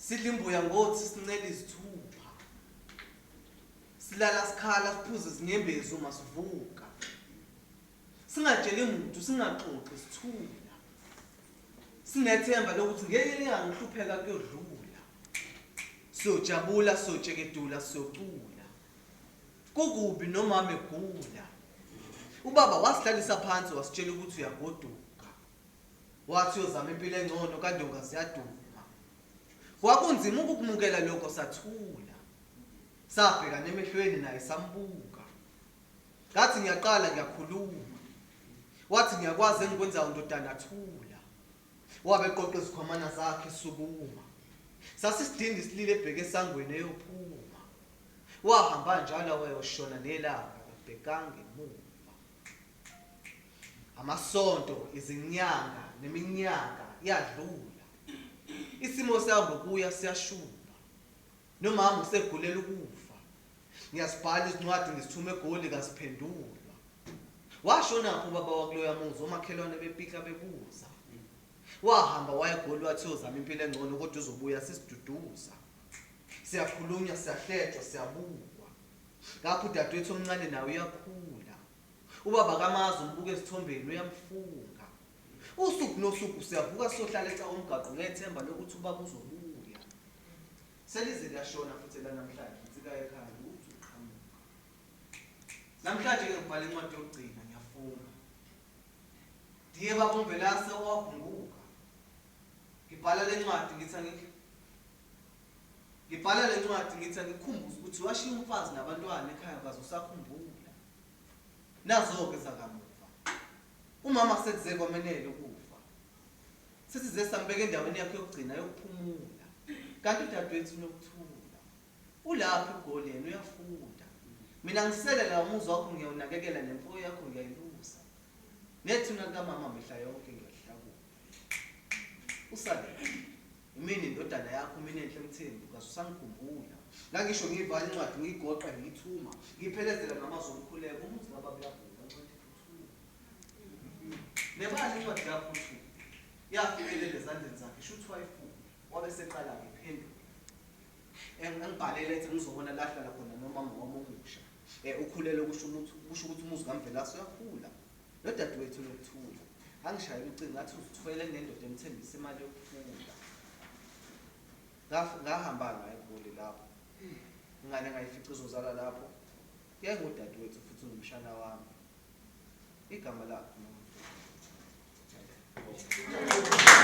sidla imbuya ngothi sincela izithupha, silala sikhala siphuze izinyembezi uma sivuka, singatsheli muntu, singaxoxi sithula, sinethemba lokuthi ngeke lingangihlupheka kuyodlula, siyojabula, siyotshekedula, siyocula, kukubi nomama egula. Ubaba wasihlalisa phansi wasitshela ukuthi uyagoduka, wathi uyozama impilo engcono kandonga ziyaduma. Kwakunzima ukukumukela lokho, sathula, sabheka nemehlweni naye sambuka. Ngathi ngiyaqala ngiyakhuluma, wathi ngiyakwazi engikwenzayo ndodana, thula. Wabe eqoqa izikhwamana zakhe sukuma, sasisidinda isilile ebheke esangweni eyophuma. Wahamba njalo wayoshona nelanga kabhekanga emuva. Amasonto, izinyanga neminyaka yadlula, isimo sangokuya siyashuba, nomama usegulela ukufa. Ngiyasibhala izincwadi ngisithume eGoli kasiphendulwa. Washonapho ubaba wakuloya muzi, omakhelwane bepika bebuza. Wahamba waya eGoli wathi uyozama impilo engcono kodwa uzobuya sisiduduza. Siyakhulunywa, siyahletshwa, siyabukwa. Ngapho udadewethu omncane nawe uyakhula. Ubaba kaMazi umbuka esithombeni uyamfunga. Usuku nosuku siyavuka siyohlala eca komgaqo ngethemba lokuthi ubaba uzobuya. Selize liyashona futhi namhlanje insika ekhaya ukuthi uqhamuka. Namhlanje ke ngibhala incwadi yokugcina, ngiyafunga. Ndiye baba uMvelase waphunguka. Ngibhala le ncwadi ngithi ngikhumbuze ukuthi washiya umfazi nabantwana ekhaya kaze usakhumbula. Nazo-ke zakamuva, umama sekuze kwamenele ukufa, sesize sambeka endaweni yakhe yokugcina yokuphumula. Kanti udadewethu unokuthula, ulapho eGoli yena uyafunda. Mina ngisele la umuzi wakho ngiyawunakekela, nemfuyo yakho ngiyayilusa, nethuna kamama mihla yonke ngiyahlakula. Usale imini indodana yakho, mina enhle Mthembu, kasusangikhumbula. La ngisho ngiyivala incwadi ngiyigoqa ngiyithuma, ngiphelezela ngamazwi omkhuleko, umuzi kababa uyavuka ncwadi futhi. Nebali incwadi yakho futhi yafinyelela ezandleni zakhe, shuthi wayifunda, wabe seqala-ke iphendula. Engibhalele ethi ngizobona la hlala khona nomama wami omusha. Ukhulelwe kusho ukuthi umuzi kaMvelase uyakhula, nodadewethu unokuthula. Angishayela ucingo ngathi uzithwele nendoda emthembisa imali yokufunda. Ngahamba ngayo eGoli lapho, ingane ngayifica izozala lapho. Ngudadewethu futhi ungumshana wami, igama lakhe